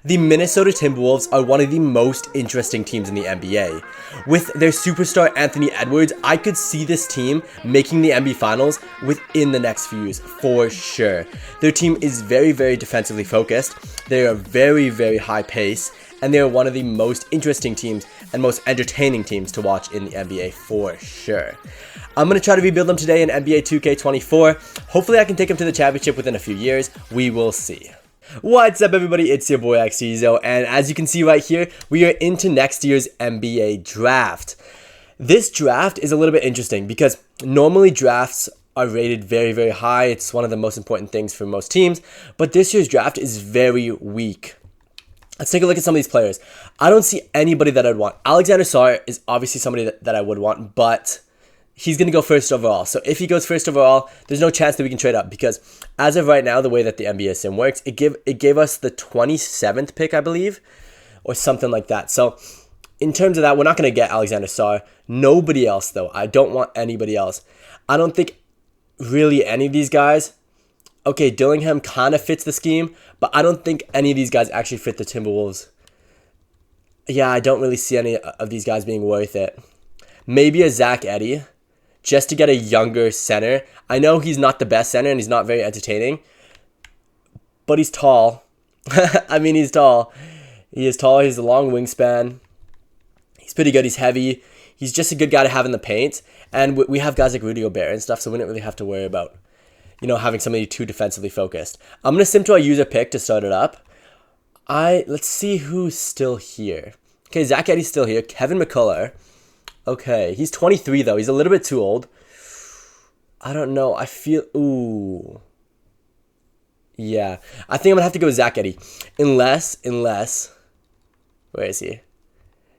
The Minnesota Timberwolves are one of the most interesting teams in the NBA. With their superstar Anthony Edwards, I could see this team making the NBA Finals within the next few years, for sure. Their team is very, very defensively focused, they are very high pace, and they are one of the most interesting teams and most entertaining teams to watch in the NBA, for sure. I'm going to try to rebuild them today in NBA 2K24. Hopefully I can take them to the championship within a few years. We will see. What's up, everybody? It's your boy Xezo, and as you can see right here, we are into next year's NBA draft. This draft is a little bit interesting because normally drafts are rated very high. It's one of the most important things for most teams, but this year's draft is very weak. Let's take a look at some of these players. I don't see anybody that I'd want. Alexander Sarr is obviously somebody that I would want, but he's going to go first overall. So if he goes first overall, there's no chance that we can trade up because as of right now, the way that the NBA sim works, it gave us the 27th pick, I believe, or something like that. So in terms of that, we're not going to get Alexander Sarr. Nobody else, though. I don't want anybody else. I don't think really any of these guys. Okay, Dillingham kind of fits the scheme, but I don't think any of these guys actually fit the Timberwolves. Yeah, I don't really see any of these guys being worth it. Maybe a Zach Edey, just to get a younger center. I know he's not the best center and he's not very entertaining, but he's tall. I mean, he's tall. He is tall. He has a long wingspan. He's pretty good. He's heavy. He's just a good guy to have in the paint. And we have guys like Rudy Gobert and stuff, so we don't really have to worry about, having somebody too defensively focused. I'm going to sim to our user pick to start it up. Let's see who's still here. Okay, Zach Edey's still here. Kevin McCullough. Okay, he's 23 though. He's a little bit too old. I don't know. I feel... Ooh. Yeah. I think I'm going to have to go with Zach Edey. Unless... Where is he?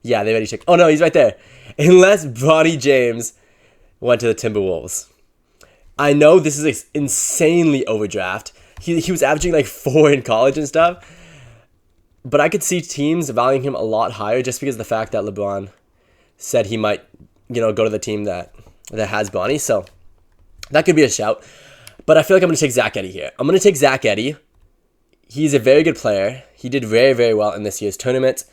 Yeah, they already checked. Oh no, he's right there. Unless Bronny James went to the Timberwolves. I know this is an insanely overdraft. He was averaging like 4 in college and stuff. But I could see teams valuing him a lot higher just because of the fact that LeBron said he might, go to the team that has Bronny. So that could be a shout. But I feel like I'm going to take Zach Edey here. I'm going to take Zach Edey. He's a very good player. He did very well in this year's tournament.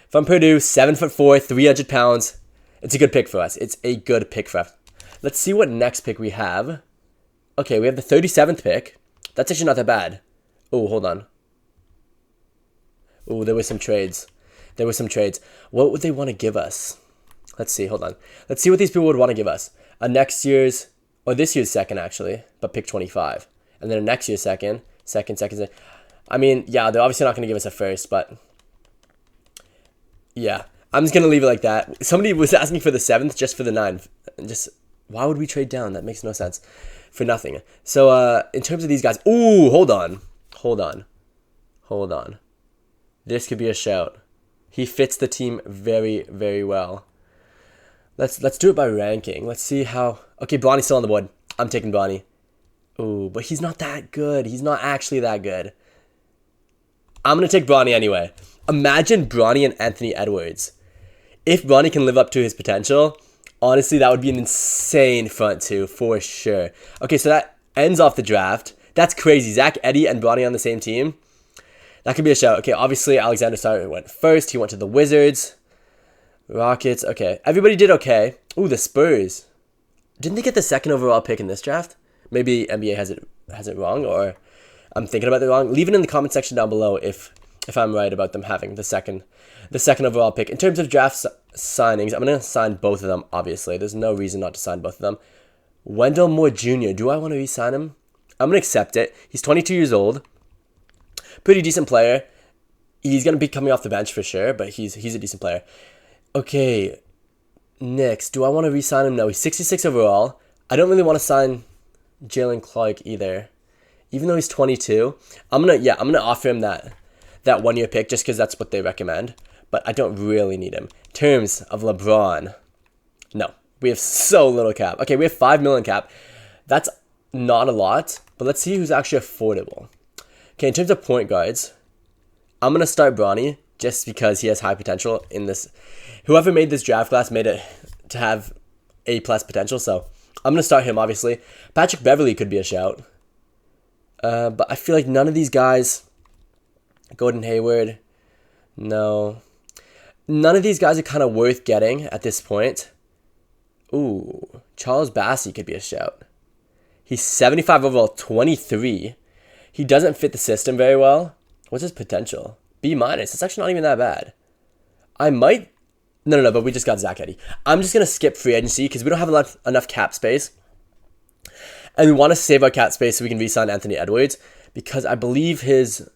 From Purdue, 7'4", 300 pounds. It's a good pick for us. It's a good pick for us. Let's see what next pick we have. Okay, we have the 37th pick. That's actually not that bad. Oh, hold on. Oh, there were some trades. What would they want to give us? Let's see, hold on. Let's see what these people would want to give us. A next year's, or this year's second actually, but pick 25. And then a next year's second. I mean, yeah, they're obviously not going to give us a first, but yeah. I'm just going to leave it like that. Somebody was asking for the 7th just for the 9th. Why would we trade down? That makes no sense. For nothing. So, in terms of these guys, ooh, hold on. This could be a shout. He fits the team very well. Let's do it by ranking. Let's see how... Okay, Bronny's still on the board. I'm taking Bronny. Ooh, but he's not that good. He's not actually that good. I'm going to take Bronny anyway. Imagine Bronny and Anthony Edwards. If Bronny can live up to his potential, honestly, that would be an insane front two, for sure. Okay, so that ends off the draft. That's crazy. Zach Edey and Bronny on the same team. That could be a shout. Okay, obviously, Alexander Sarr went first. He went to the Wizards. Rockets, okay. Everybody did okay. Ooh, the Spurs. Didn't they get the 2nd overall pick in this draft? Maybe NBA has it wrong, or I'm thinking about it wrong. Leave it in the comment section down below if I'm right about them having the second overall pick. In terms of draft signings, I'm going to sign both of them, obviously. There's no reason not to sign both of them. Wendell Moore Jr., do I want to re-sign him? I'm going to accept it. He's 22 years old. Pretty decent player. He's going to be coming off the bench for sure, but he's a decent player. Okay, Knicks. Do I want to re-sign him? No, he's 66 overall. I don't really want to sign Jalen Clark either. Even though he's 22, I'm gonna offer him that 1-year pick just because that's what they recommend. But I don't really need him. In terms of LeBron, no, we have so little cap. Okay, we have $5 million cap. That's not a lot, but let's see who's actually affordable. Okay, in terms of point guards, I'm gonna start Bronny just because he has high potential in this. Whoever made this draft class made it to have A+ potential, so I'm going to start him, obviously. Patrick Beverley could be a shout. But I feel like none of these guys, Gordon Hayward, No. None of these guys are kind of worth getting at this point. Ooh, Charles Bassey could be a shout. He's 75 overall, 23. He doesn't fit the system very well. What's his potential? B minus. It's actually not even that bad. I might... No, but we just got Zach Edey. I'm just going to skip free agency because we don't have enough cap space. And we want to save our cap space so we can re-sign Anthony Edwards because I believe his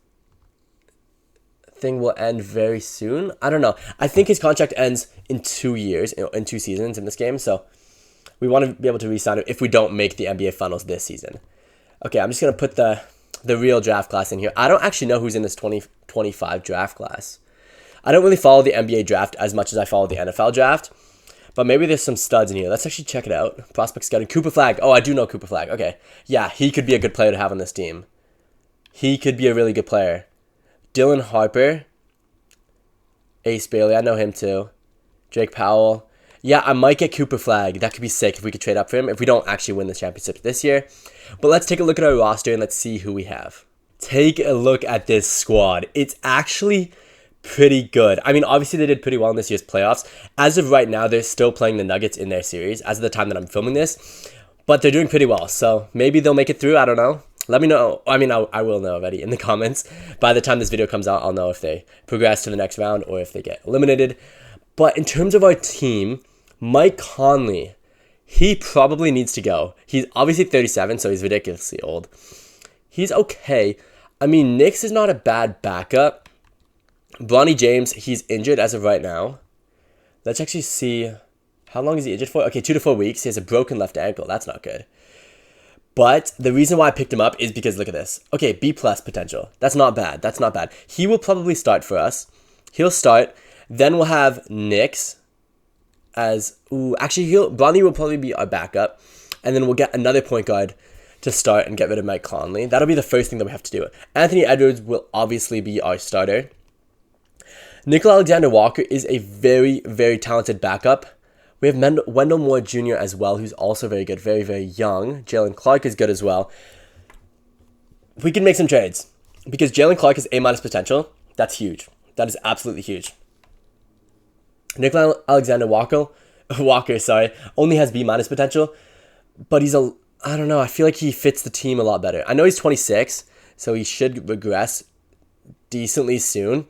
thing will end very soon. I don't know. I think his contract ends in 2 years, in 2 seasons in this game. So we want to be able to re-sign him if we don't make the NBA Finals this season. Okay, I'm just going to put the real draft class in here. I don't actually know who's in this 2025 draft class. I don't really follow the NBA draft as much as I follow the NFL draft. But maybe there's some studs in here. Let's actually check it out. Prospect scouting. Cooper Flagg. Oh, I do know Cooper Flagg. Okay. Yeah, he could be a good player to have on this team. He could be a really good player. Dylan Harper. Ace Bailey. I know him too. Drake Powell. Yeah, I might get Cooper Flagg. That could be sick if we could trade up for him if we don't actually win the championship this year. But let's take a look at our roster and let's see who we have. Take a look at this squad. It's actually pretty good. I mean, obviously they did pretty well in this year's playoffs. As of right now, they're still playing the Nuggets in their series as of the time that I'm filming this. But they're doing pretty well. So maybe they'll make it through. I don't know. Let me know. I mean, I will know already in the comments. By the time this video comes out, I'll know if they progress to the next round or if they get eliminated. But in terms of our team, Mike Conley, he probably needs to go. He's obviously 37, so he's ridiculously old. He's okay. I mean, Knicks is not a bad backup. Bronny James, he's injured as of right now. Let's actually see. How long is he injured for? Okay, 2 to 4 weeks. He has a broken left ankle. That's not good. But the reason why I picked him up is because look at this. Okay, B+ potential. That's not bad. That's not bad. He will probably start for us. He'll start. Then we'll have Knicks as... Ooh, actually, Bronny will probably be our backup. And then we'll get another point guard to start and get rid of Mike Conley. That'll be the first thing that we have to do. Anthony Edwards will obviously be our starter. Nickel Alexander-Walker is a very, very talented backup. We have Wendell Moore Jr. as well, who's also very good, very, very young. Jalen Clark is good as well. We can make some trades because Jalen Clark has A- potential. That's huge. That is absolutely huge. Nickel Alexander-Walker, only has B- potential, but I don't know, I feel like he fits the team a lot better. I know he's 26, so he should regress decently soon.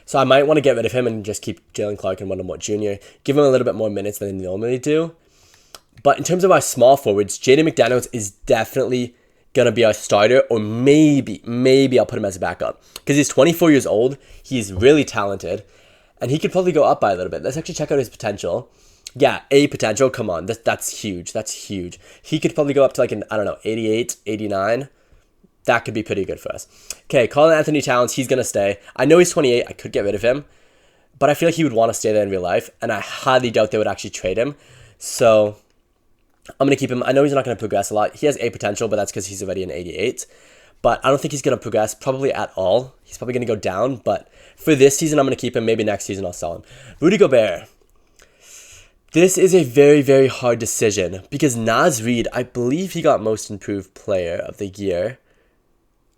So I might want to get rid of him and just keep Jalen Clark and Wendell Moore Jr. Give him a little bit more minutes than they normally do. But in terms of our small forwards, Jaden McDaniels is definitely going to be our starter. Or maybe I'll put him as a backup. Because he's 24 years old. He's really talented. And he could probably go up by a little bit. Let's actually check out his potential. Yeah, A potential. Come on. That's huge. That's huge. He could probably go up to like an, 88, 89. That could be pretty good for us. Okay, Colin Anthony Towns, he's going to stay. I know he's 28. I could get rid of him. But I feel like he would want to stay there in real life. And I highly doubt they would actually trade him. So I'm going to keep him. I know he's not going to progress a lot. He has A potential, but that's because he's already an 88. But I don't think he's going to progress probably at all. He's probably going to go down. But for this season, I'm going to keep him. Maybe next season I'll sell him. Rudy Gobert. This is a very, very hard decision. Because Naz Reid, I believe he got Most Improved Player of the Year.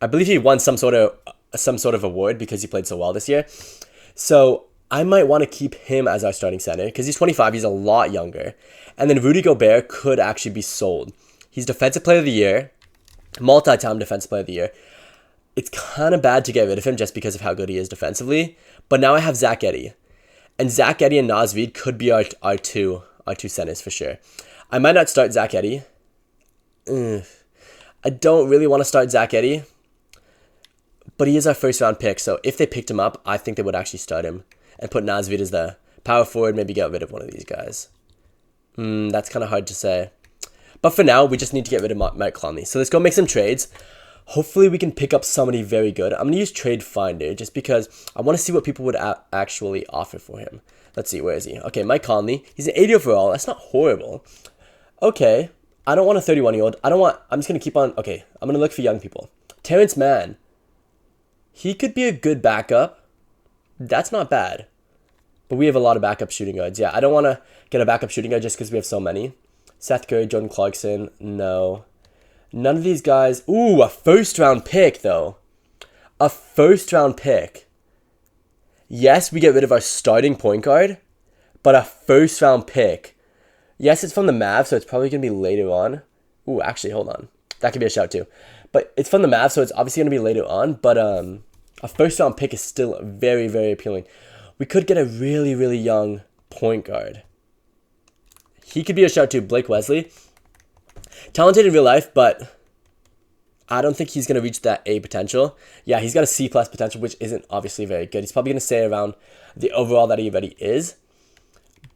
I believe he won some sort of award because he played so well this year. So I might want to keep him as our starting center because he's 25. He's a lot younger. And then Rudy Gobert could actually be sold. He's Defensive Player of the Year, multi-time Defensive Player of the Year. It's kind of bad to get rid of him just because of how good he is defensively. But now I have Zach Edey. And Zach Edey and Naz Reid could be our two centers for sure. I might not start Zach Edey. I don't really want to start Zach Edey. But he is our first round pick, so if they picked him up, I think they would actually start him and put Naz Reid as the power forward, maybe get rid of one of these guys. That's kind of hard to say. But for now, we just need to get rid of Mike Conley. So let's go make some trades. Hopefully we can pick up somebody very good. I'm going to use Trade Finder just because I want to see what people would actually offer for him. Let's see, where is he? Okay, Mike Conley. He's an 80 overall. That's not horrible. Okay, I don't want a 31-year-old. I'm just going to keep on. Okay, I'm going to look for young people. Terrence Mann. He could be a good backup. That's not bad. But we have a lot of backup shooting guards. Yeah, I don't want to get a backup shooting guard just because we have so many. Seth Curry, Jordan Clarkson. No. None of these guys. Ooh, a first round pick, though. A first round pick. Yes, we get rid of our starting point guard, but a first round pick. Yes, it's from the Mavs, so it's probably going to be later on. Ooh, actually, hold on. That could be a shout too. But it's from the Mavs, so it's obviously going to be later on. But a first round pick is still very, very appealing. We could get a really, really young point guard. He could be a shout too. Blake Wesley. Talented in real life, but I don't think he's going to reach that A potential. Yeah, he's got a C plus potential, which isn't obviously very good. He's probably going to stay around the overall that he already is.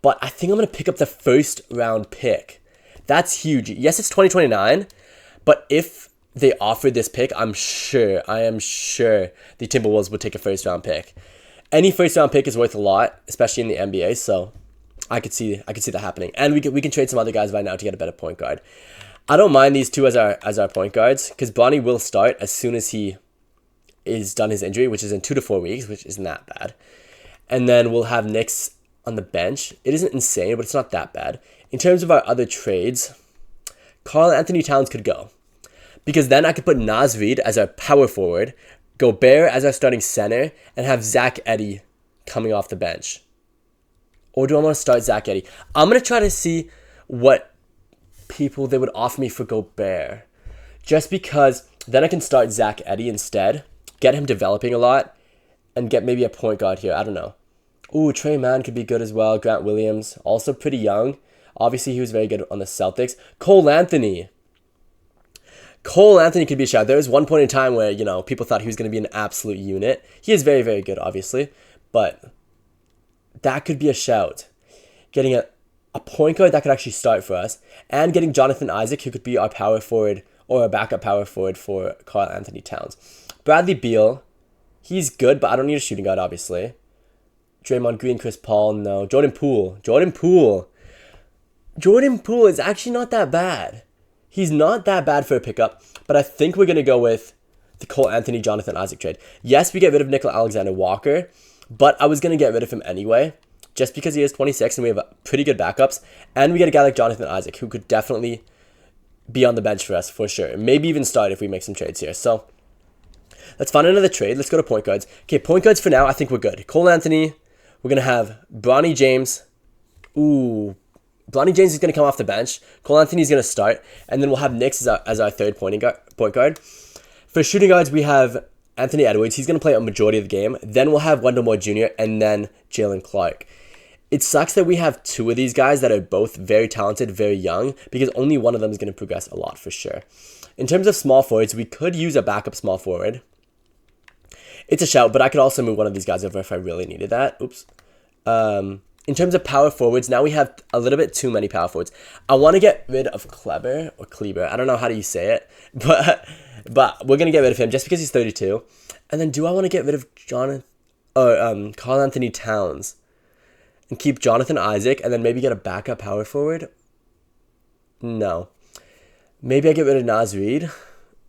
But I think I'm going to pick up the first round pick. That's huge. Yes, it's 2029, but if they offered this pick, I am sure the Timberwolves would take a first round pick. Any first round pick is worth a lot, especially in the NBA, so I could see that happening. And we can trade some other guys right now to get a better point guard. I don't mind these two as our point guards, because Bronny will start as soon as he is done his injury, which is in 2 to 4 weeks, which isn't that bad. And then we'll have Knicks on the bench. It isn't insane, but it's not that bad. In terms of our other trades, Karl Anthony Towns could go, because then I could put Naz Reid as our power forward, Gobert as our starting center, and have Zach Edey coming off the bench. Or do I want to start Zach Edey? I'm going to try to see what people they would offer me for Gobert, just because then I can start Zach Edey instead, get him developing a lot, and get maybe a point guard here. I don't know. Ooh, Trey Mann could be good as well. Grant Williams, also pretty young. Obviously, he was very good on the Celtics. Cole Anthony could be a shout. There was one point in time where, people thought he was going to be an absolute unit. He is very, very good, obviously, but that could be a shout. Getting a point guard that could actually start for us, and getting Jonathan Isaac, who could be our power forward or a backup power forward for Karl Anthony Towns. Bradley Beal, he's good, but I don't need a shooting guard, obviously. Draymond Green, Chris Paul, no. Jordan Poole is actually not that bad. He's not that bad for a pickup, but I think we're going to go with the Cole Anthony, Jonathan Isaac trade. Yes, we get rid of Nickel Alexander-Walker, but I was going to get rid of him anyway, just because he is 26 and we have pretty good backups, and we get a guy like Jonathan Isaac, who could definitely be on the bench for us, for sure. Maybe even start if we make some trades here. So let's find another trade. Let's go to point guards. Okay, point guards for now, I think we're good. Cole Anthony, we're going to have Bronny James. Ooh, Bronny James is going to come off the bench. Cole Anthony's going to start. And then we'll have Knicks as our third point guard. For shooting guards, we have Anthony Edwards. He's going to play a majority of the game. Then we'll have Wendell Moore Jr. and then Jalen Clark. It sucks that we have two of these guys that are both very talented, very young, because only one of them is going to progress a lot for sure. In terms of small forwards, we could use a backup small forward. It's a shout, but I could also move one of these guys over if I really needed that. Oops. In terms of power forwards, now we have a little bit too many power forwards. I want to get rid of Kleber or Kleber. I don't know how do you say it, but we're going to get rid of him just because he's 32. And then do I want to get rid of Karl Anthony Towns and keep Jonathan Isaac and then maybe get a backup power forward? No. Maybe I get rid of Naz Reid.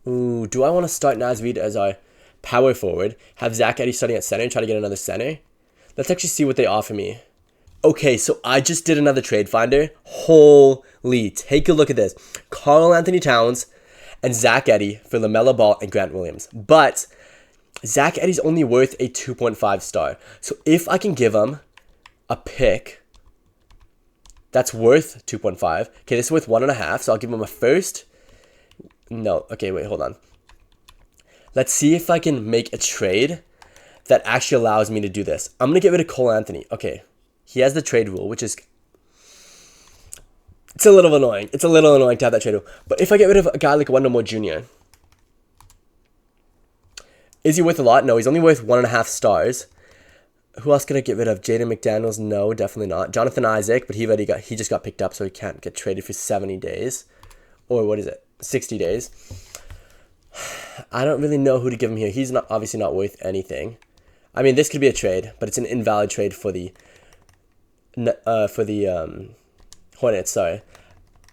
Ooh, do I want to start Naz Reid as our power forward, have Zach Edey starting at center and try to get another center? Let's actually see what they offer me. Okay, so I just did another trade finder. Holy, take a look at this. Karl Anthony Towns and Zach Edey for LaMelo Ball and Grant Williams. But Zach Edey's only worth a 2.5 star. So if I can give him a pick that's worth 2.5. Okay, this is worth 1.5, so I'll give him a first. No, okay, wait, hold on. Let's see if I can make a trade that actually allows me to do this. I'm going to get rid of Cole Anthony. Okay, he has the trade rule, which is... It's a little annoying. It's a little annoying to have that trade rule. But if I get rid of a guy like Wendell Moore Jr., is he worth a lot? No, he's only worth 1.5 stars. Who else can I get rid of? Jaden McDaniels? No, definitely not. Jonathan Isaac, but he just got picked up, so he can't get traded for 70 days. Or what is it? 60 days. I don't really know who to give him here. He's obviously not worth anything. I mean, this could be a trade, but it's an invalid trade for the Hornets. Sorry,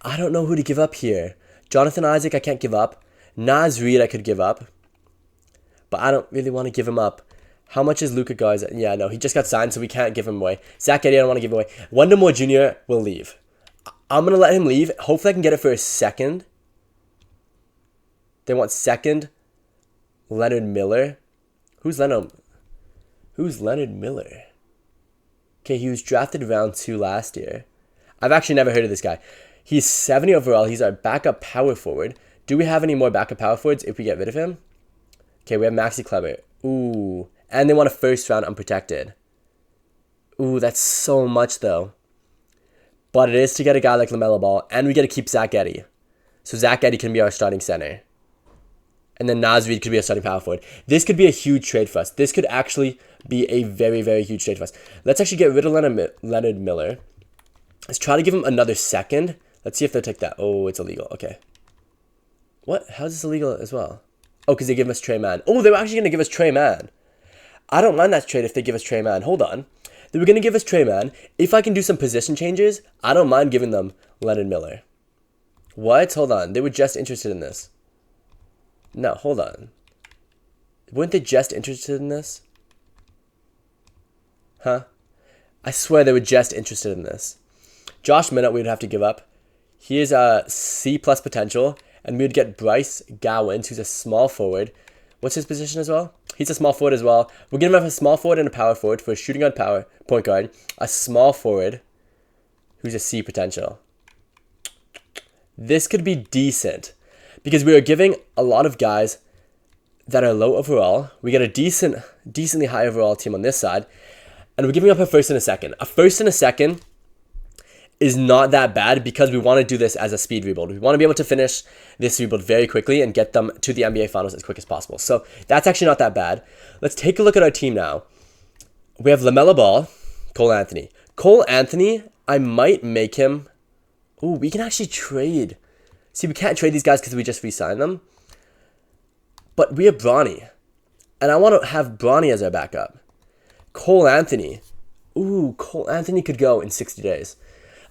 I don't know who to give up here. Jonathan Isaac, I can't give up. Naz Reid, I could give up, but I don't really want to give him up. How much is Luka Garza? Yeah, no, he just got signed, so we can't give him away. Zach Edey, I don't want to give away. Wendell Moore Jr. will leave. I'm gonna let him leave. Hopefully, I can get it for a second. They want second. Leonard Miller. Who's Leonard? Who's Leonard Miller? Okay, he was drafted round 2 last year. I've actually never heard of this guy. He's 70 overall. He's our backup power forward. Do we have any more backup power forwards if we get rid of him? Okay, we have Maxi Kleber. Ooh. And they want a first round unprotected. Ooh, that's so much though. But it is to get a guy like LaMelo Ball. And we get to keep Zach Edey. So Zach Edey can be our starting center. And then Naz Reid could be a starting power forward. This could be a huge trade for us. This could actually be a very, very huge trade for us. Let's actually get rid of Leonard Miller. Let's try to give him another second. Let's see if they'll take that. Oh, it's illegal. Okay. What? How is this illegal as well? Oh, because they give us Trey Mann. Oh, they were actually going to give us Trey Mann. I don't mind that trade if they give us Trey Mann. Hold on. They were going to give us Trey Mann. If I can do some position changes, I don't mind giving them Leonard Miller. What? Hold on. They were just interested in this. No, hold on. Weren't they just interested in this? Huh? I swear they were just interested in this. Josh Minott we would have to give up. He is a C+ potential. And we would get Bryce Gowins, who's a small forward. What's his position as well? He's a small forward as well. We're going to have a small forward and a power forward for a shooting guard power point guard. A small forward who's a C potential. This could be decent. Because we are giving a lot of guys that are low overall. We get a decently high overall team on this side. And we're giving up a first and a second. A first and a second is not that bad because we want to do this as a speed rebuild. We want to be able to finish this rebuild very quickly and get them to the NBA Finals as quick as possible. So that's actually not that bad. Let's take a look at our team now. We have LaMelo Ball, Cole Anthony. Cole Anthony, I might make him... Ooh, we can actually trade... See, we can't trade these guys because we just re-signed them. But we have Bronny. And I want to have Bronny as our backup. Cole Anthony. Ooh, Cole Anthony could go in 60 days.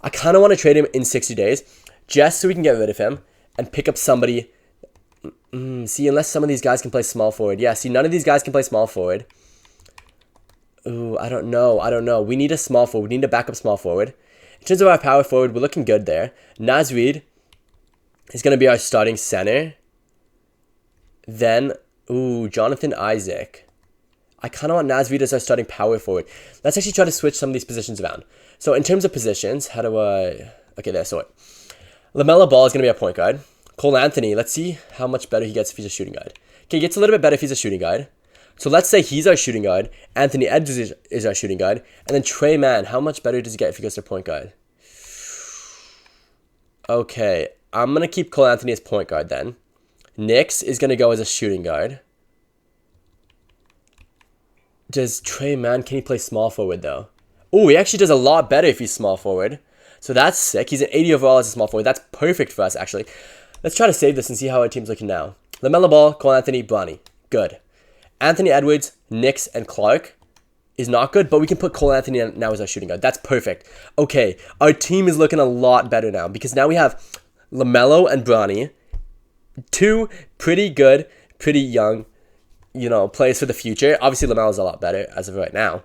I kind of want to trade him in 60 days. Just so we can get rid of him. And pick up somebody. See, unless some of these guys can play small forward. Yeah, see, none of these guys can play small forward. Ooh, I don't know. We need a small forward. We need a backup small forward. In terms of our power forward, we're looking good there. Naz Reid is going to be our starting center. Then, ooh, Jonathan Isaac. I kind of want Naz Reid as our starting power forward. Let's actually try to switch some of these positions around. So in terms of positions, how do I... Okay, there, so it. LaMelo Ball is going to be a point guard. Cole Anthony, let's see how much better he gets if he's a shooting guard. Okay, he gets a little bit better if he's a shooting guard. So let's say he's our shooting guard. Anthony Edwards is our shooting guard. And then Trey Mann, how much better does he get if he goes to point guard? Okay, I'm going to keep Cole Anthony as point guard then. Nix is going to go as a shooting guard. Does Trey Mann, can he play small forward though? Oh, he actually does a lot better if he's small forward. So that's sick. He's an 80 overall as a small forward. That's perfect for us, actually. Let's try to save this and see how our team's looking now. LaMelo Ball, Cole Anthony, Bronny. Good. Anthony Edwards, Nix, and Clark is not good, but we can put Cole Anthony now as our shooting guard. That's perfect. Okay, our team is looking a lot better now because now we have LaMelo and Bronny. Two pretty good, pretty young, players for the future. Obviously, LaMelo's a lot better as of right now.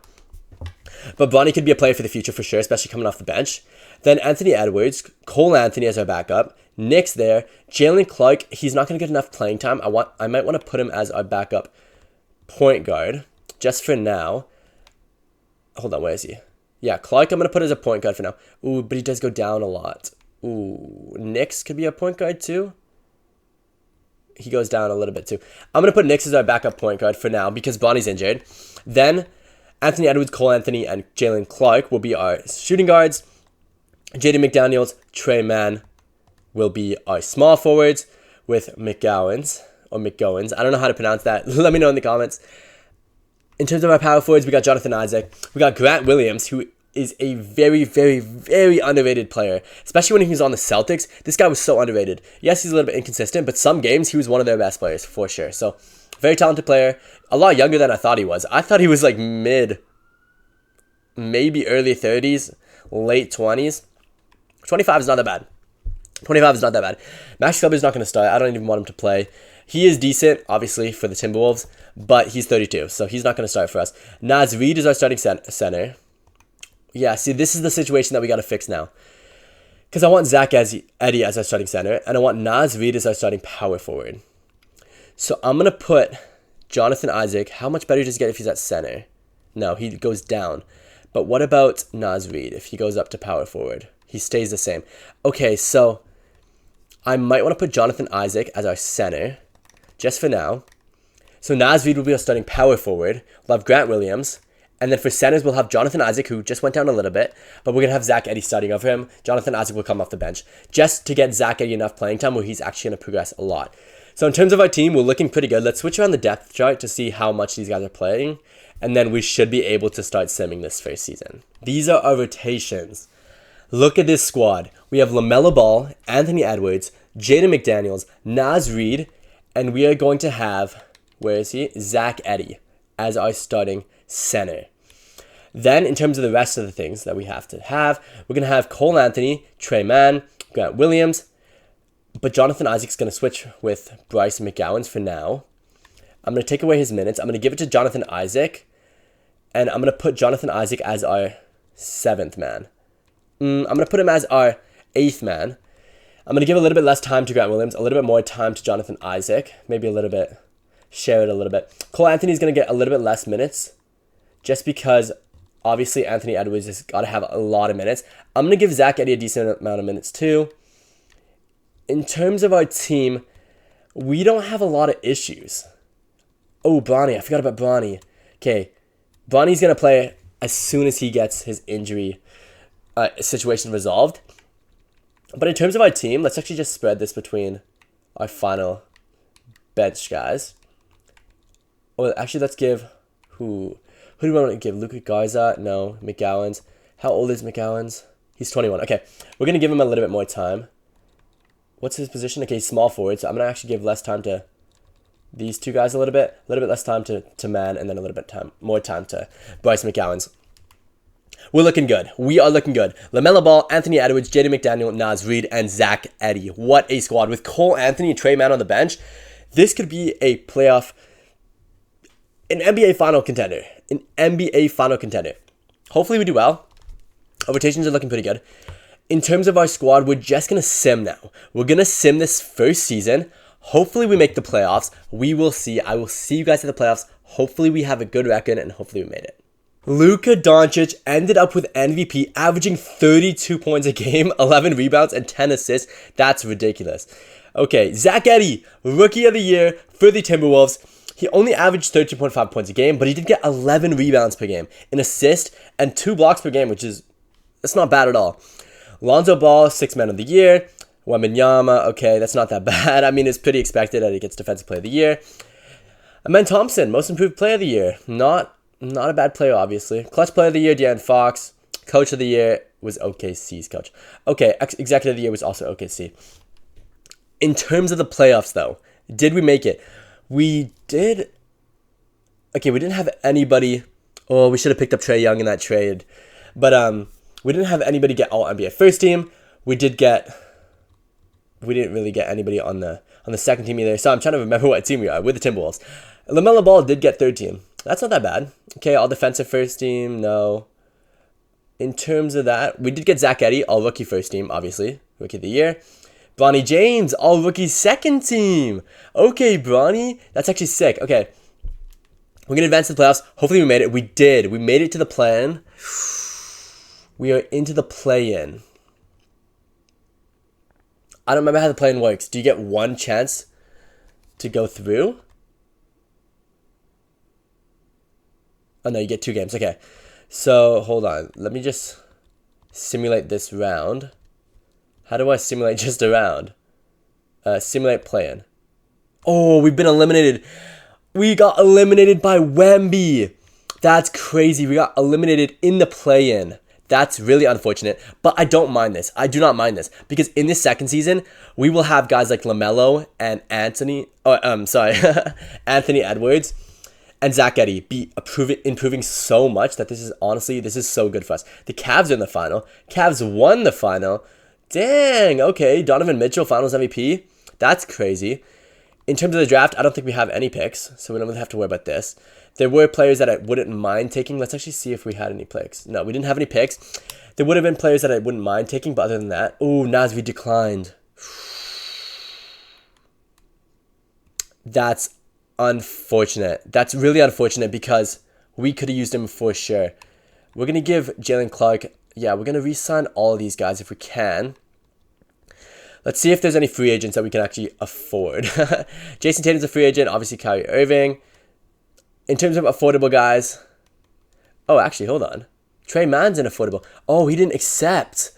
But Bronny could be a player for the future for sure, especially coming off the bench. Then Anthony Edwards, Cole Anthony as our backup. Nick's there. Jalen Clark, he's not going to get enough playing time. I might want to put him as our backup point guard just for now. Hold on, where is he? Yeah, Clark I'm going to put as a point guard for now. Ooh, but he does go down a lot. Ooh, Nick's could be a point guard too. He goes down a little bit too. I'm going to put Nick's as our backup point guard for now because Bronny's injured. Then Anthony Edwards, Cole Anthony, and Jalen Clark will be our shooting guards. Jaden McDaniels, Trey Mann will be our small forwards with McGowins. I don't know how to pronounce that. Let me know in the comments. In terms of our power forwards, we got Jonathan Isaac. We got Grant Williams, who is a very, very, very underrated player. Especially when he was on the Celtics. This guy was so underrated. Yes, he's a little bit inconsistent, but some games he was one of their best players for sure. So, very talented player. A lot younger than I thought he was. I thought he was like mid, maybe early 30s, late 20s. 25 is not that bad. 25 is not that bad. Max Club is not going to start. I don't even want him to play. He is decent, obviously, for the Timberwolves, but he's 32, so he's not going to start for us. Naz Reid is our starting center. Yeah, see, this is the situation that we got to fix now. Because I want Zach Edey as our starting center, and I want Naz Reid as our starting power forward. So I'm going to put Jonathan Isaac. How much better does he get if he's at center? No, he goes down. But what about Naz Reid if he goes up to power forward? He stays the same. Okay, so I might want to put Jonathan Isaac as our center, just for now. So Naz Reid will be our starting power forward. We'll have Grant Williams. And then for centers, we'll have Jonathan Isaac, who just went down a little bit. But we're going to have Zach Edey starting over him. Jonathan Isaac will come off the bench, just to get Zach Edey enough playing time where he's actually going to progress a lot. So in terms of our team, we're looking pretty good. Let's switch around the depth chart to see how much these guys are playing. And then we should be able to start simming this first season. These are our rotations. Look at this squad. We have LaMelo Ball, Anthony Edwards, Jaden McDaniels, Naz Reid, and we are going to have, where is he? Zach Edey as our starting center. Then, in terms of the rest of the things that we have to have, we're going to have Cole Anthony, Trey Mann, Grant Williams, but Jonathan Isaac's going to switch with Bryce McGowens for now. I'm going to take away his minutes. I'm going to give it to Jonathan Isaac, and I'm going to put Jonathan Isaac as our 7th man. I'm going to put him as our 8th man. I'm going to give a little bit less time to Grant Williams, a little bit more time to Jonathan Isaac, maybe a little bit, share it a little bit. Cole Anthony's going to get a little bit less minutes, just because obviously Anthony Edwards has got to have a lot of minutes. I'm going to give Zach Edey a decent amount of minutes too. In terms of our team, we don't have a lot of issues. Oh, Bronny. I forgot about Bronny. Okay, Bronny's going to play as soon as he gets his injury situation resolved. But in terms of our team, let's actually just spread this between our final bench guys. Well, actually, let's give who do we want to give? Luka Garza? No. McGowens. How old is McGowens? He's 21. Okay, we're going to give him a little bit more time. What's his position? Okay, small forward. So I'm going to actually give less time to these two guys a little bit less time to Mann, and then a little bit more time to Bryce McGowens. We're looking good. We are looking good. LaMelo Ball, Anthony Edwards, Jaden McDaniel, Naz Reid, and Zach Edey. What a squad. With Cole Anthony and Trey Mann on the bench, this could be an NBA final contender. An NBA final contender. Hopefully we do well. Our rotations are looking pretty good. In terms of our squad, we're just going to sim now. We're going to sim this first season. Hopefully we make the playoffs. We will see. I will see you guys at the playoffs. Hopefully we have a good record, and hopefully we made it. Luka Doncic ended up with MVP, averaging 32 points a game, 11 rebounds, and 10 assists. That's ridiculous. Okay, Zach Edey, Rookie of the Year for the Timberwolves. He only averaged 13.5 points a game, but he did get 11 rebounds per game, an assist, and 2 blocks per game, that's not bad at all. Lonzo Ball, 6th Man of the Year. Wembanyama, okay, that's not that bad. I mean, it's pretty expected that he gets Defensive Player of the Year. Amen Thompson, Most Improved Player of the Year. Not a bad player, obviously. Clutch Player of the Year, De'Aaron Fox. Coach of the Year was OKC's coach. Okay, Executive of the Year was also OKC. In terms of the playoffs, though, did we make it? We did. Okay, we didn't have anybody. Oh, we should have picked up Trae Young in that trade. But we didn't have anybody get all NBA first team. We didn't really get anybody on the second team either. So I'm trying to remember what team we are with the Timberwolves. LaMelo Ball did get third team. That's not that bad. Okay, all defensive first team, no. In terms of that, we did get Zach Edey, all rookie first team, obviously. Rookie of the Year. Bronny James, all rookie second team. Okay, Bronny. That's actually sick. Okay. We're going to advance to the playoffs. Hopefully we made it. We did. We made it to the play-in. We are into the play-in. I don't remember how the play-in works. Do you get one chance to go through? Oh, no, you get 2 games. Okay. So, hold on. Let me just simulate this round. How do I simulate just a round? Simulate play-in. Oh, we've been eliminated. We got eliminated by Wemby. That's crazy. We got eliminated in the play-in. That's really unfortunate, but I don't mind this. I do not mind this because in this second season, we will have guys like LaMelo and Anthony Edwards and Zach Edey be improving so much that this is so good for us. The Cavs are in the final. Cavs won the final. Dang, okay. Donovan Mitchell, Finals MVP. That's crazy. In terms of the draft, I don't think we have any picks, so we don't really have to worry about this. There were players that I wouldn't mind taking. Let's actually see if we had any picks. No, we didn't have any picks. There would have been players that I wouldn't mind taking, but other than that, ooh, Nasvi declined. That's unfortunate. That's really unfortunate because We could have used him for sure. We're going to give Jalen Clark, yeah, we're going to re-sign all of these guys if we can. Let's see if there's any free agents that we can actually afford. Jason Tatum's a free agent, obviously Kyrie Irving. In terms of affordable guys, oh, actually, hold on. Trey Mann's an affordable. Oh, he didn't accept.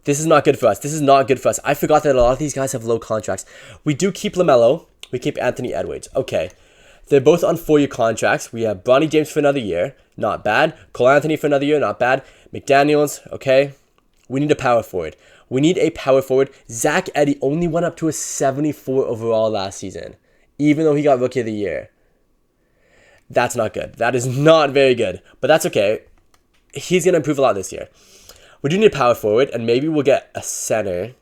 This is not good for us. This is not good for us. I forgot that a lot of these guys have low contracts. We do keep LaMelo. We keep Anthony Edwards. Okay. They're both on 4-year contracts. We have Bronny James for another year. Not bad. Cole Anthony for another year. Not bad. McDaniels. Okay. We need a power forward. We need a power forward. Zach Edey only went up to a 74 overall last season, even though he got Rookie of the Year. That's not good. That is not very good. But that's okay. He's going to improve a lot this year. We do need a power forward, and maybe we'll get a center.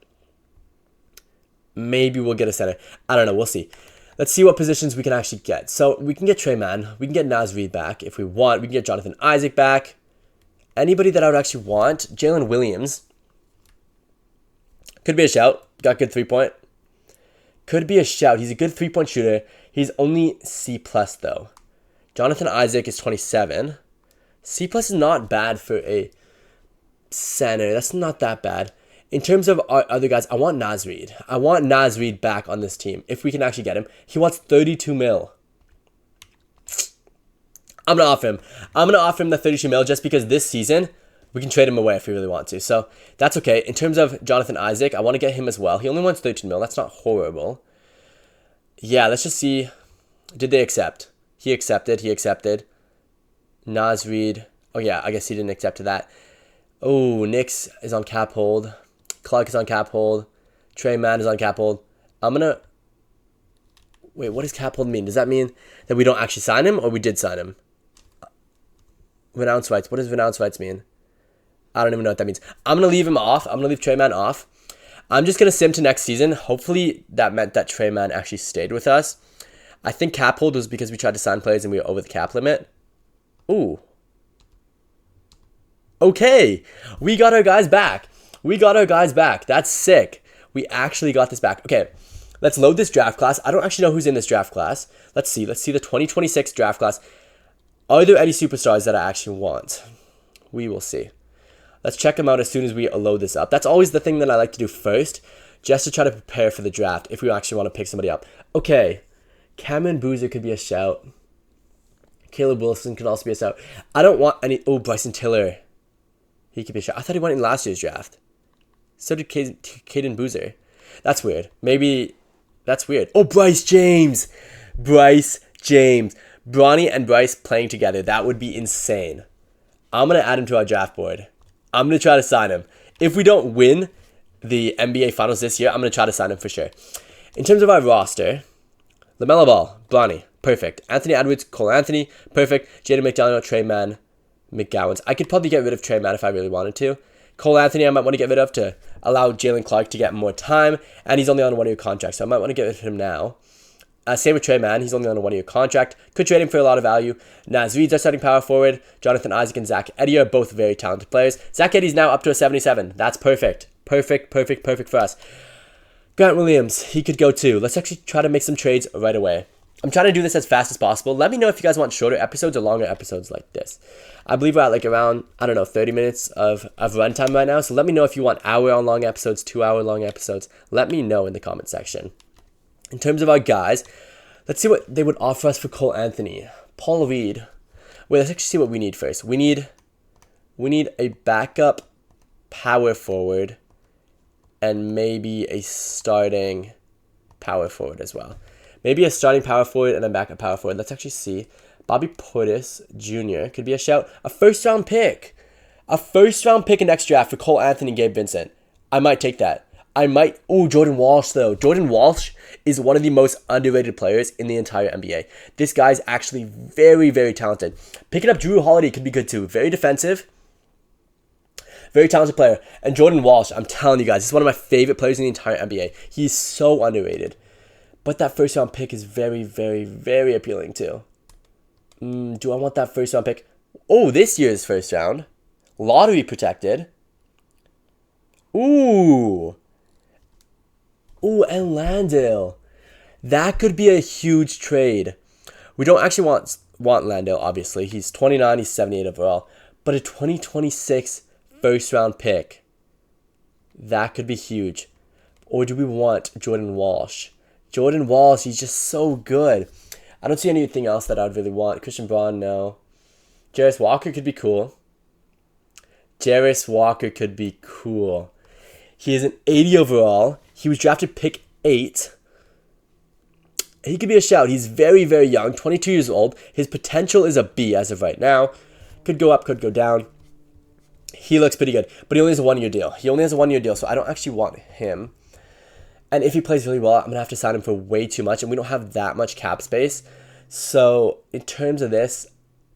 Maybe we'll get a center. I don't know. We'll see. Let's see what positions we can actually get. So we can get Trey Mann. We can get Naz Reid back if we want. We can get Jonathan Isaac back. Anybody that I would actually want. Jalen Williams. Could be a shout. Got good 3-point. Could be a shout. He's a good 3-point shooter. He's only C+ though. Jonathan Isaac is 27. C+ is not bad for a center. That's not that bad. In terms of our other guys, I want Naz Reid. I want Naz Reid back on this team if we can actually get him. He wants 32 mil. I'm going to offer him. I'm going to offer him the 32 mil just because this season we can trade him away if we really want to. So that's okay. In terms of Jonathan Isaac, I want to get him as well. He only wants 13 mil. That's not horrible. Yeah, let's just see. Did they accept? He accepted. He accepted. Naz Reid. Oh, yeah. I guess he didn't accept to that. Oh, Nix is on cap hold. Clark is on cap hold. Trey Mann is on cap hold. I'm going to... Wait, what does cap hold mean? Does that mean that we don't actually sign him or we did sign him? Renounce rights. What does renounce rights mean? I don't even know what that means. I'm going to leave him off. I'm going to leave Trey Mann off. I'm just going to sim to next season. Hopefully that meant that Trey Mann actually stayed with us. I think cap hold was because we tried to sign players and we were over the cap limit. Ooh. Okay. We got our guys back. We got our guys back. That's sick. We actually got this back. Okay. Let's load this draft class. I don't actually know who's in this draft class. Let's see. Let's see the 2026 draft class. Are there any superstars that I actually want? We will see. Let's check them out as soon as we load this up. That's always the thing that I like to do first, just to try to prepare for the draft if we actually want to pick somebody up. Okay. Cameron Boozer could be a shout. Caleb Wilson could also be a shout. I don't want any... Oh, Bryson Tiller. He could be a shout. I thought he went in last year's draft. So did Caden Boozer. That's weird. Maybe... That's weird. Oh, Bryce James. Bryce James. Bronny and Bryce playing together. That would be insane. I'm going to add him to our draft board. I'm going to try to sign him. If we don't win the NBA Finals this year, I'm going to try to sign him for sure. In terms of our roster, LaMelo Ball, Bronny, perfect. Anthony Edwards, Cole Anthony, perfect. Jaden McDaniel, Trey Mann, McGowans. I could probably get rid of Trey Mann if I really wanted to. Cole Anthony I might want to get rid of to allow Jalen Clark to get more time, and he's only on a 1-year contract, so I might want to get rid of him now. Same with Trey Mann. He's only on a 1-year contract. Could trade him for a lot of value. Naz Reid's our starting power forward. Jonathan Isaac and Zach Edey are both very talented players. Zach Edey's now up to a 77. That's perfect. Perfect for us. Grant Williams, he could go too. Let's actually try to make some trades right away. I'm trying to do this as fast as possible. Let me know if you guys want shorter episodes or longer episodes like this. I believe we're at like around, 30 minutes of runtime right now. So let me know if you want hour-long episodes, 2-hour-long episodes. Let me know in the comment section. In terms of our guys, let's see what they would offer us for Cole Anthony. Paul Reed. Wait, let's actually see what we need first. We need a backup power forward and maybe a starting power forward as well. Maybe a starting power forward and a backup power forward. Let's actually see. Bobby Portis Jr. could be a shout. A first-round pick. A first-round pick in next draft for Cole Anthony and Gabe Vincent. I might take that. Oh, Jordan Walsh, though. Jordan Walsh is one of the most underrated players in the entire NBA. This guy's actually very, very talented. Picking up Drew Holiday could be good, too. Very defensive. Very talented player. And Jordan Walsh, I'm telling you guys, he's one of my favorite players in the entire NBA. He's so underrated. But that first-round pick is very, very, very appealing, too. Do I want that first-round pick? Oh, this year's first round. Lottery protected. Ooh, and Landale. That could be a huge trade. We don't actually want Want Lando, obviously. He's 29, he's 78 overall. But a 2026 first round pick, that could be huge. Or do we want Jordan Walsh? Jordan Walsh, he's just so good. I don't see anything else that I'd really want. Christian Braun, no. Jarris Walker could be cool. Jarris Walker could be cool. He is an 80 overall. He was drafted pick 8. He could be a shout. He's very, very young, 22 years old. His potential is a B as of right now. Could go up, could go down. He looks pretty good, but he only has a 1-year deal. He only has a 1-year deal, so I don't actually want him. And if he plays really well, I'm going to have to sign him for way too much, and we don't have that much cap space. So in terms of this,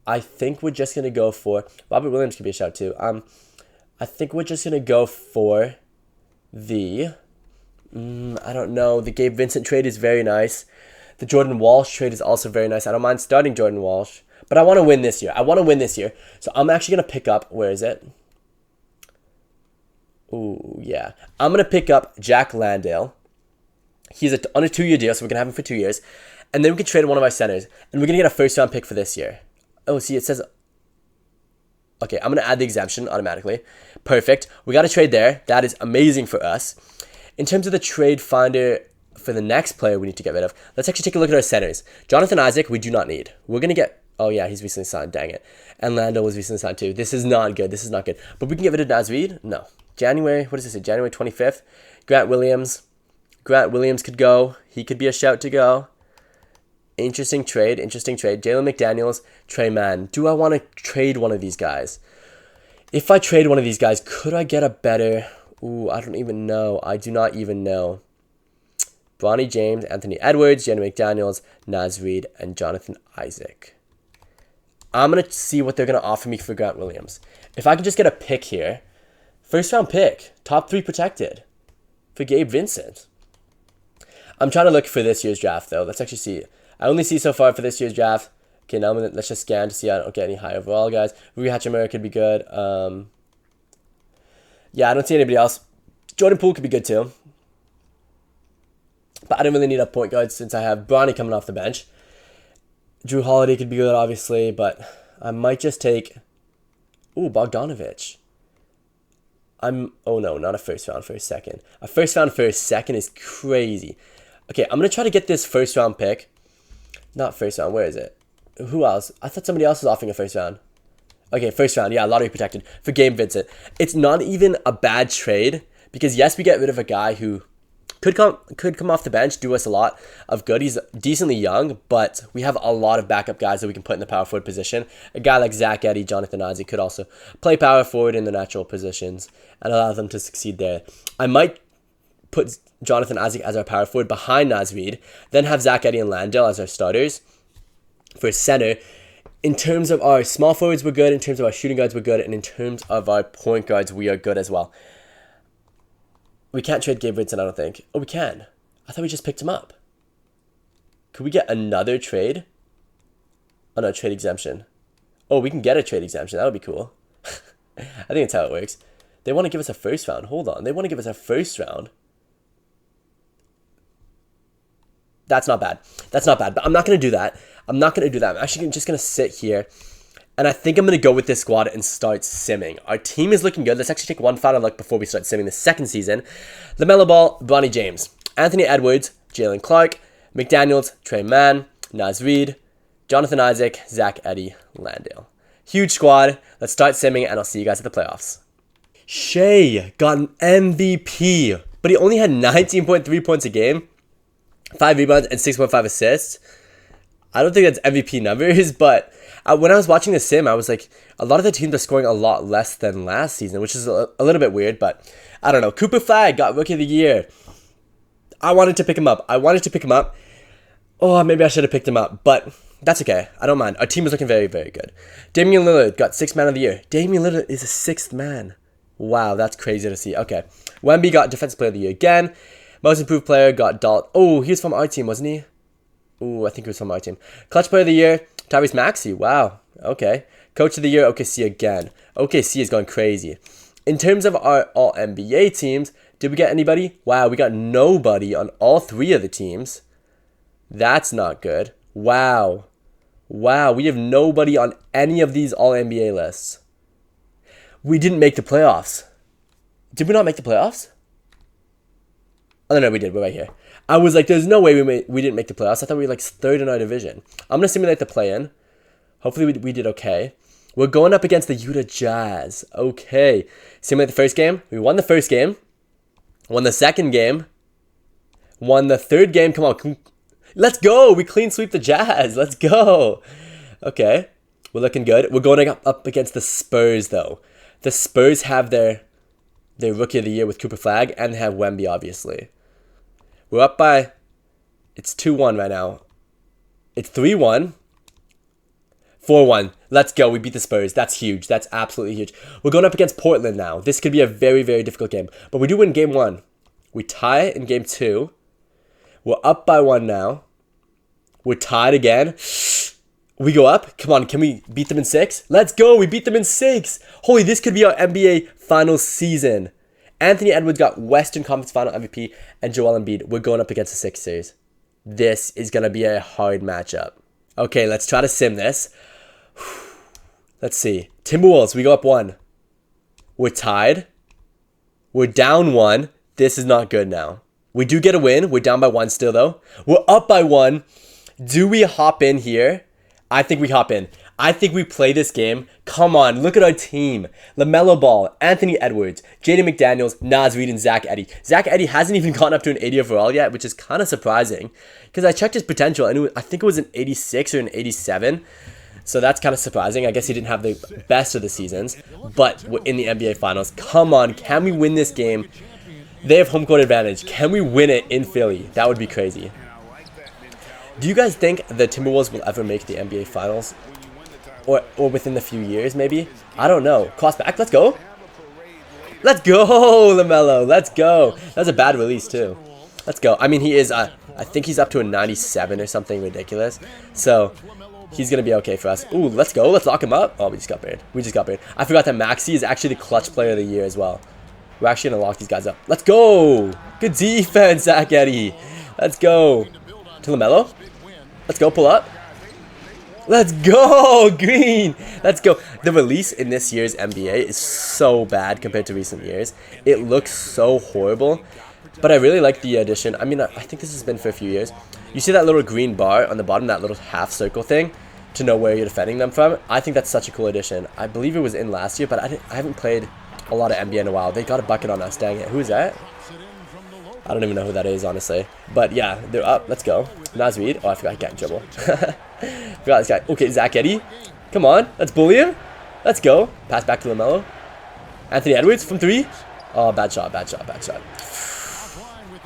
I think we're just going to go for... Robert Williams could be a shout too. I think we're just going to go for the... I don't know. The Gabe Vincent trade is very nice. The Jordan Walsh trade is also very nice. I don't mind starting Jordan Walsh. But I want to win this year. So I'm actually going to pick up... Where is it? Ooh, yeah. I'm going to pick up Jack Landale. He's on a 2-year deal, so we're going to have him for 2 years. And then we can trade one of our centers. And we're going to get a first-round pick for this year. Oh, see, it says... Okay, I'm going to add the exemption automatically. Perfect. We got a trade there. That is amazing for us. In terms of the trade finder for the next player we need to get rid of, let's actually take a look at our centers. Jonathan Isaac, we do not need. We're going to get... Oh, yeah, he's recently signed. Dang it. And Lando was recently signed, too. This is not good. But we can get rid of Naz Reid? No. January 25th. Grant Williams. Grant Williams could go. He could be a shout to go. Interesting trade. Jalen McDaniels, Trey Mann. Do I want to trade one of these guys? If I trade one of these guys, could I get a better... Ooh, I don't even know. I do not even know. Bronny James, Anthony Edwards, Jalen McDaniels, Naz Reid, and Jonathan Isaac. I'm going to see what they're going to offer me for Grant Williams. If I can just get a pick here. First round pick. Top 3 protected. For Gabe Vincent. I'm trying to look for this year's draft, though. Let's actually see. I only see so far for this year's draft. Okay, now let's just scan to see I don't get any high overall, guys. Rui Hachimura could be good. Yeah, I don't see anybody else. Jordan Poole could be good, too. But I don't really need a point guard since I have Bronny coming off the bench. Drew Holiday could be good, obviously, but I might just take... Ooh, Bogdanovich. Oh, no, not a first round for a second. A first round for a second is crazy. Okay, I'm going to try to get this first round pick. Not first round, where is it? Who else? I thought somebody else was offering a first round. Okay, first round, yeah, lottery protected for Gabe Vincent. It's not even a bad trade because, yes, we get rid of a guy who could come off the bench, do us a lot of good. He's decently young, but we have a lot of backup guys that we can put in the power forward position. A guy like Zach Edey, Jonathan Isaac could also play power forward in the natural positions and allow them to succeed there. I might put Jonathan Isaac as our power forward behind Naz Reid, then have Zach Edey and Landale as our starters for center. In terms of our small forwards, we're good. In terms of our shooting guards, we're good. And in terms of our point guards, we are good as well. We can't trade Gabe Vincent, I don't think. Oh, we can. I thought we just picked him up. Could we get another trade? Oh, no, trade exemption. Oh, we can get a trade exemption. That would be cool. I think that's how it works. They want to give us a first round. Hold on. They want to give us a first round. That's not bad. But I'm not going to do that. I'm actually just going to sit here. And I think I'm going to go with this squad and start simming. Our team is looking good. Let's actually take one final look before we start simming the second season. LaMelo Ball, Bronny James, Anthony Edwards, Jalen Clark, McDaniels, Trey Mann, Naz Reid, Jonathan Isaac, Zach Edey, Landale. Huge squad. Let's start simming, and I'll see you guys at the playoffs. Shea got an MVP, but he only had 19.3 points a game, 5 rebounds, and 6.5 assists. I don't think that's MVP numbers, but when I was watching the sim, I was like, a lot of the teams are scoring a lot less than last season, which is a little bit weird, but I don't know. Cooper Flag got Rookie of the Year. I wanted to pick him up. Oh, maybe I should have picked him up, but that's okay. I don't mind. Our team is looking very, very good. Damian Lillard got 6th Man of the Year. Damian Lillard is a 6th man. Wow, that's crazy to see. Okay. Wemby got Defensive Player of the Year again. Most Improved Player got Dalt. Oh, he was from our team, wasn't he? Ooh, I think he was from our team. Clutch Player of the Year, Tyrese Maxey. Wow. Okay. Coach of the Year, OKC again. OKC is going crazy. In terms of our All-NBA teams, did we get anybody? Wow, we got nobody on all 3 of the teams. That's not good. Wow. Wow, we have nobody on any of these All-NBA lists. We didn't make the playoffs. Did we not make the playoffs? Oh, no, we did. We're right here. I was like, there's no way we didn't make the playoffs. I thought we were like third in our division. I'm going to simulate the play-in. Hopefully we did okay. We're going up against the Utah Jazz. Okay. Simulate the first game. We won the first game. Won the second game. Won the third game. Come on. Let's go. We clean sweep the Jazz. Let's go. Okay. We're looking good. We're going up against the Spurs, though. The Spurs have their Rookie of the Year with Cooper Flagg, and they have Wemby, obviously. We're up by... It's 2-1 right now. It's 3-1. 4-1. Let's go. We beat the Spurs. That's huge. That's absolutely huge. We're going up against Portland now. This could be a very, very difficult game. But we do win game 1. We tie in game 2. We're up by 1 now. We're tied again. We go up. Come on. Can we beat them in 6? Let's go. We beat them in 6. Holy, this could be our NBA Finals season. Anthony Edwards got Western Conference Final MVP, and Joel Embiid. We're going up against the Sixers. This is going to be a hard matchup. Okay, let's try to sim this. Let's see. Timberwolves, we go up 1. We're tied. We're down 1. This is not good now. We do get a win. We're down by 1 still, though. We're up by 1. Do we hop in here? I think we hop in. I think we play this game. Come on, look at our team. LaMelo Ball, Anthony Edwards, Jaden McDaniels, Naz Reid, and Zach Edey. Zach Edey hasn't even gone up to an 80 overall yet, which is kind of surprising. Because I checked his potential, and I think it was an 86 or an 87. So that's kind of surprising. I guess he didn't have the best of the seasons. But we're in the NBA Finals. Come on, can we win this game? They have home court advantage. Can we win it in Philly? That would be crazy. Do you guys think the Timberwolves will ever make the NBA Finals? Or within a few years, maybe? I don't know. Cross back. Let's go. Let's go, LaMelo. Let's go. That was a bad release, too. Let's go. I mean, he is, I think he's up to a 97 or something ridiculous. So, he's going to be okay for us. Ooh, let's go. Let's lock him up. Oh, we just got burned. We just got burned. I forgot that Maxey is actually the clutch player of the year as well. We're actually going to lock these guys up. Let's go. Good defense, Zach Edey. Let's go. To LaMelo. Let's go. Pull up. Let's go, Green. Let's go. The release in this year's NBA is so bad compared to recent years. It looks so horrible, but I really like the addition. I mean, I think this has been for a few years. You see that little green bar on the bottom, that little half circle thing to know where you're defending them from? I think that's such a cool addition. I believe it was in last year, but I haven't played a lot of NBA in a while. They got a bucket on us, dang it. Who is that? I don't even know who that is, honestly. But yeah, they're up. Let's go. Naz Reid. Oh, I forgot he got in trouble. Forgot this guy. Okay, Zach Edey. Come on. Let's bully him. Let's go. Pass back to LaMelo. Anthony Edwards from 3. Oh, bad shot, bad shot, bad shot.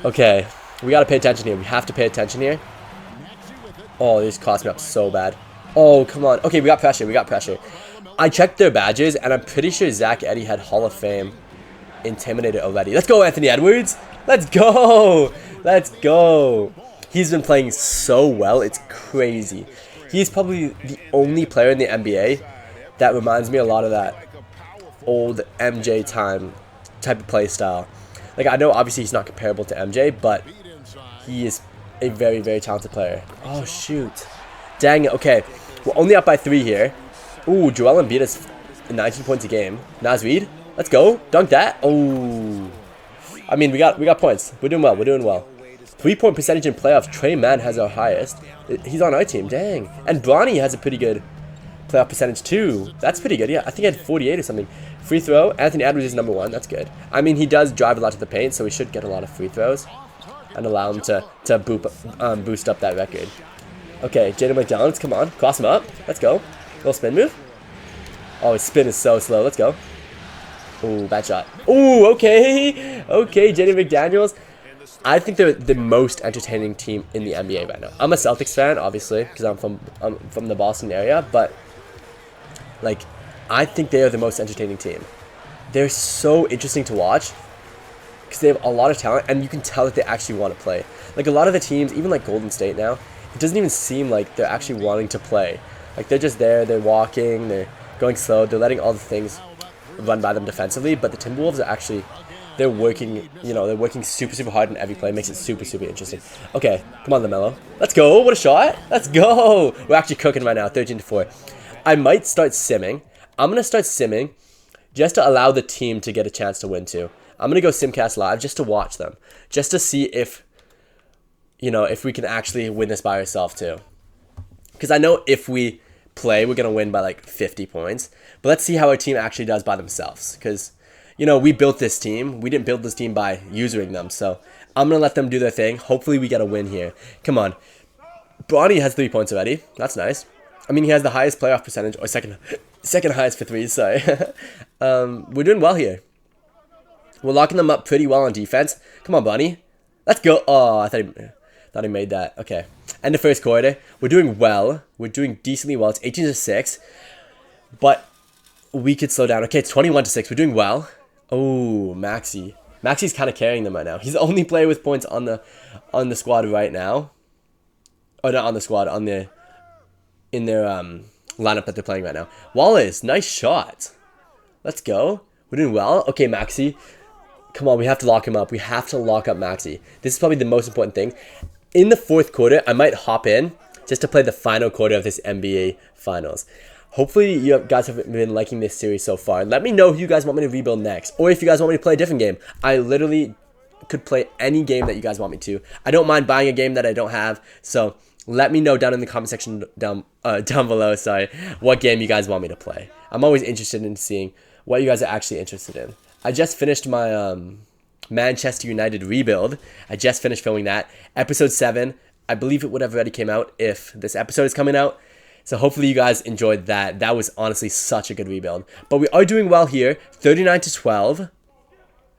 Okay. We got to pay attention here. We have to pay attention here. Oh, this cost me up so bad. Oh, come on. Okay, we got pressure. We got pressure. I checked their badges, and I'm pretty sure Zach Edey had Hall of Fame Intimidator already. Let's go, Anthony Edwards. Let's go. Let's go. He's been playing so well. It's crazy. He's probably the only player in the NBA that reminds me a lot of that old MJ type of play style. Like, I know obviously he's not comparable to MJ, but he is a very, very talented player. Oh, shoot. Dang it. Okay. We're only up by 3 here. Ooh, Joel Embiid is 19 points a game. Naz Reid. Let's go. Dunk that. Oh. I mean, we got points. We're doing well. We're doing well. 3-point percentage in playoffs. Trey Mann has our highest. He's on our team. Dang. And Bronny has a pretty good playoff percentage too. That's pretty good. Yeah, I think he had 48 or something. Free throw. Anthony Edwards is number 1. That's good. I mean, he does drive a lot to the paint, so we should get a lot of free throws and allow him to boost up that record. Okay, Jaden McDaniels. Come on. Cross him up. Let's go. Little spin move. Oh, his spin is so slow. Let's go. Ooh, bad shot. Ooh, okay. Okay, Jaden McDaniels. I think they're the most entertaining team in the NBA right now. I'm a Celtics fan, obviously, because I'm from the Boston area, but like, I think they are the most entertaining team. They're so interesting to watch because they have a lot of talent, and you can tell that they actually want to play. Like, a lot of the teams, even like Golden State now, it doesn't even seem like they're actually wanting to play. Like, they're just there, they're walking, they're going slow, they're letting all the things run by them defensively, but the Timberwolves are actually they're working, they're working super, super hard in every play. It makes it super, super interesting. Okay, come on, LaMelo. Let's go. What a shot. Let's go. We're actually cooking right now, 13-4. I might start simming. I'm going to start simming just to allow the team to get a chance to win too. I'm going to go Simcast Live just to watch them. Just to see if, if we can actually win this by ourselves too. Because I know if we play, we're going to win by like 50 points. But let's see how our team actually does by themselves. Because, we built this team. We didn't build this team by using them. So I'm going to let them do their thing. Hopefully we get a win here. Come on. Bronny has 3 points already. That's nice. I mean, he has the highest playoff percentage. Or second highest for threes, sorry. We're doing well here. We're locking them up pretty well on defense. Come on, Bronny. Let's go. Oh, I thought he made that. Okay. End of first quarter. We're doing well. We're doing decently well. It's 18-6. But we could slow down. Okay, it's 21-6. We're doing well. Oh, Maxi. Maxi's kind of carrying them right now. He's the only player with points on the squad right now. Oh, not on the squad. In their lineup that they're playing right now. Wallace, nice shot. Let's go. We're doing well. Okay, Maxi. Come on, we have to lock him up. We have to lock up Maxi. This is probably the most important thing. In the fourth quarter, I might hop in just to play the final quarter of this NBA Finals. Hopefully, you guys have been liking this series so far. Let me know who you guys want me to rebuild next. Or if you guys want me to play a different game. I literally could play any game that you guys want me to. I don't mind buying a game that I don't have. So let me know down in the comment section down below, what game you guys want me to play. I'm always interested in seeing what you guys are actually interested in. I just finished my Manchester United rebuild. I just finished filming that. Episode 7. I believe it would have already came out if this episode is coming out. So hopefully you guys enjoyed that. That was honestly such a good rebuild. But we are doing well here. 39-12.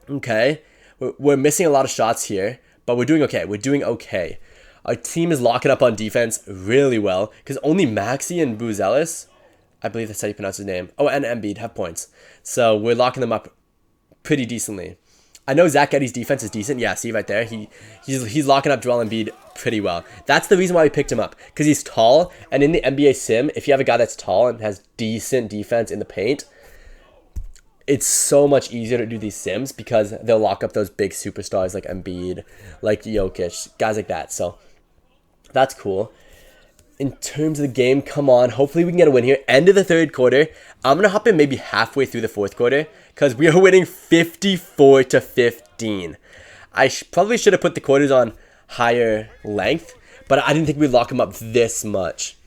Okay. We're missing a lot of shots here. But we're doing okay. We're doing okay. Our team is locking up on defense really well. Because only Maxi and Buzelis, I believe that's how you pronounce his name. Oh, and Embiid have points. So we're locking them up pretty decently. I know Zach Eddy's defense is decent. Yeah, see right there. He's locking up Joel Embiid pretty well. That's the reason why we picked him up. Because he's tall. And in the NBA Sim, if you have a guy that's tall and has decent defense in the paint, it's so much easier to do these Sims because they'll lock up those big superstars like Embiid, like Jokic, guys like that. So that's cool. In terms of the game, come on. Hopefully we can get a win here. End of the third quarter. I'm going to hop in maybe halfway through the fourth quarter because we are winning 54-15. I probably should have put the quarters on higher length, but I didn't think we'd lock them up this much.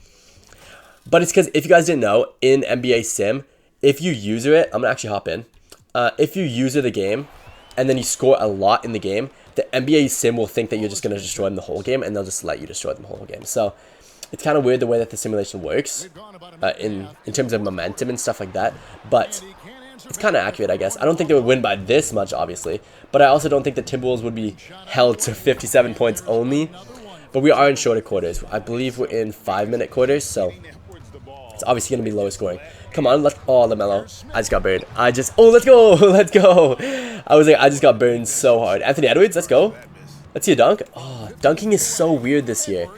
But it's because if you guys didn't know, in NBA Sim, if you user it, I'm going to actually hop in. If you user the game and then you score a lot in the game, the NBA Sim will think that you're just going to destroy them the whole game and they'll just let you destroy them the whole game. So it's kind of weird the way that the simulation works in terms of momentum and stuff like that. But it's kind of accurate, I guess. I don't think they would win by this much, obviously. But I also don't think the Timberwolves would be held to 57 points only. But we are in shorter quarters. I believe we're in 5-minute quarters, so it's obviously going to be lower scoring. Come on, LaMelo. I just got burned. Let's go. Let's go. I was like, I just got burned so hard. Anthony Edwards, let's go. Let's see a dunk. Oh, dunking is so weird this year.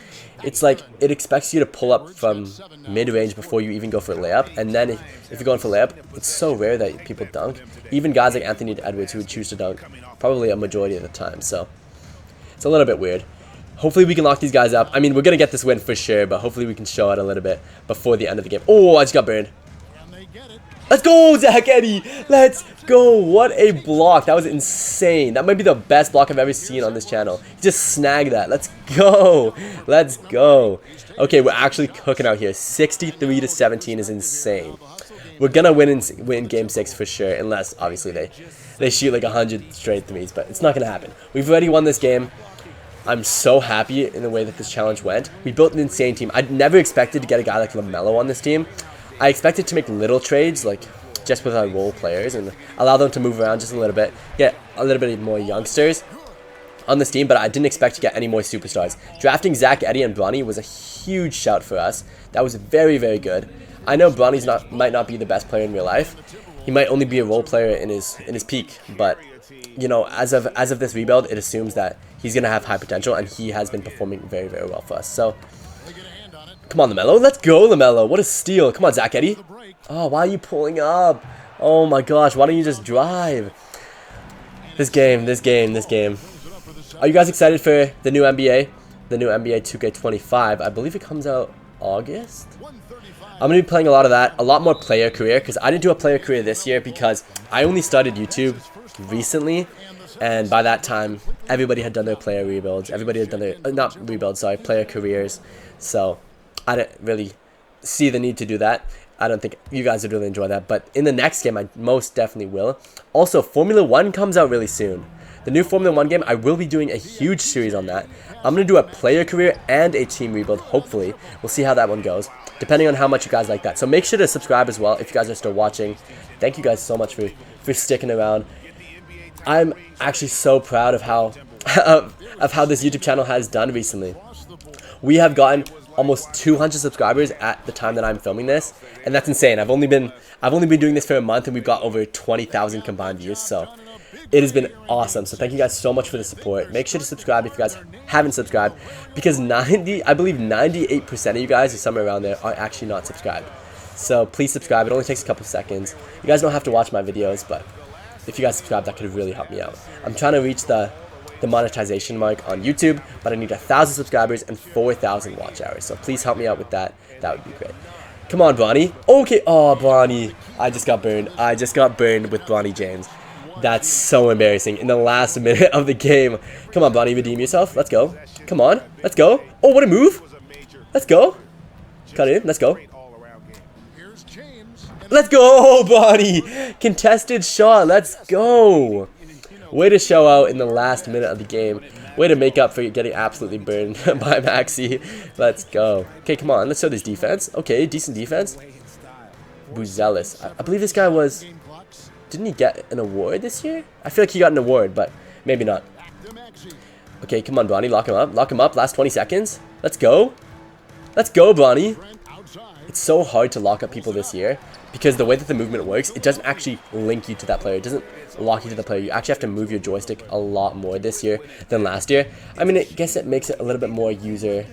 It's like, it expects you to pull up from mid-range before you even go for a layup. And then if you're going for a layup, it's so rare that people dunk. Even guys like Anthony Edwards who would choose to dunk probably a majority of the time. So it's a little bit weird. Hopefully we can lock these guys up. I mean, we're going to get this win for sure, but hopefully we can show it a little bit before the end of the game. Oh, I just got burned. Let's go, Zach Eddy. Let's go. What a block. That was insane. That might be the best block I've ever seen on this channel. He just snagged that. Let's go. Let's go. Okay, we're actually cooking out here. 63-17 is insane. We're going to win Game 6 for sure, unless, obviously, they shoot like 100 straight threes, but it's not going to happen. We've already won this game. I'm so happy in the way that this challenge went. We built an insane team. I'd never expected to get a guy like LaMelo on this team. I expected to make little trades, like just with our role players, and allow them to move around just a little bit, get a little bit more youngsters on this team, but I didn't expect to get any more superstars. Drafting Zach Eddy and Bronny was a huge shout for us. That was very, very good. I know Bronny's might not be the best player in real life. He might only be a role player in his peak, but you know, as of this rebuild, it assumes that he's gonna have high potential, and he has been performing very, very well for us. So come on, LaMelo. Let's go, LaMelo. What a steal. Come on, Zach Eddy. Oh, why are you pulling up? Oh, my gosh. Why don't you just drive? This game. Are you guys excited for the new NBA? The new NBA 2K25. I believe it comes out August. I'm going to be playing a lot of that. A lot more player career, because I didn't do a player career this year because I only started YouTube recently. And by that time, everybody had done their player rebuilds. Everybody had done their, not rebuilds, sorry, player careers. So I didn't really see the need to do that. I don't think you guys would really enjoy that. But in the next game, I most definitely will. Also, Formula 1 comes out really soon. The new Formula 1 game, I will be doing a huge series on that. I'm going to do a player career and a team rebuild, hopefully. We'll see how that one goes, depending on how much you guys like that. So make sure to subscribe as well if you guys are still watching. Thank you guys so much for sticking around. I'm actually so proud of how of how this YouTube channel has done recently. We have gotten almost 200 subscribers at the time that I'm filming this, and that's insane. I've only been doing this for a month, and we've got over 20,000 combined views. So it has been awesome. So thank you guys so much for the support. Make sure to subscribe if you guys haven't subscribed, because I believe 98% of you guys, or somewhere around there, are actually not subscribed. So please subscribe. It only takes a couple seconds. You guys don't have to watch my videos, but if you guys subscribe, that could really help me out. I'm trying to reach the monetization mark on YouTube, but I need 1,000 subscribers and 4,000 watch hours. So please help me out with that. That would be great. Come on, Bronny. Okay. Oh, Bronny. I just got burned. I just got burned with Bronny James. That's so embarrassing. In the last minute of the game. Come on, Bronny. Redeem yourself. Let's go. Come on. Let's go. Oh, what a move. Let's go. Cut it in. Let's go. Let's go, Bronny. Contested shot. Let's go. Way to show out in the last minute of the game. Way to make up for getting absolutely burned by Maxi. Let's go. Okay, come on. Let's show this defense. Okay, decent defense. Buzelis. I believe this guy was... Didn't he get an award this year? I feel like he got an award, but maybe not. Okay, come on, Bronny. Lock him up. Lock him up. Last 20 seconds. Let's go. Let's go, Bronny. It's so hard to lock up people this year, because the way that the movement works, it doesn't actually link you to that player. It doesn't lock you to the player. You actually have to move your joystick a lot more this year than last year. I mean, I guess it makes it a little bit more user.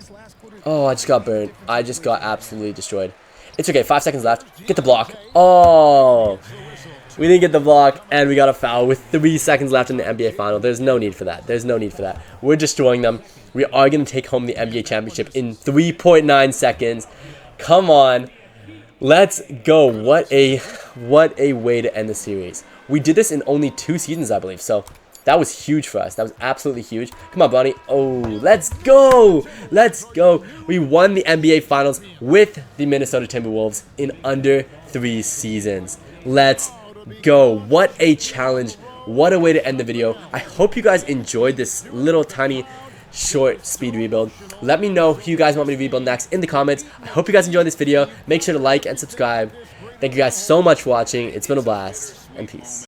Oh, I just got burned. I just got absolutely destroyed. It's okay. 5 seconds left. Get the block. Oh, we didn't get the block, and we got a foul with 3 seconds left in the NBA final. There's no need for that. There's no need for that. We're destroying them. We are going to take home the NBA championship in 3.9 seconds. Come on. Let's go. What a way to end the series. We did this in only 2 seasons, I believe. So that was huge for us. That was absolutely huge. Come on, Bronny. Oh, let's go. Let's go. We won the NBA Finals with the Minnesota Timberwolves in under 3 seasons. Let's go. What a challenge. What a way to end the video. I hope you guys enjoyed this little tiny short speed rebuild. Let me know who you guys want me to rebuild next in the comments. I hope you guys enjoyed this video. Make sure to like and subscribe. Thank you guys so much for watching. It's been a blast, and peace.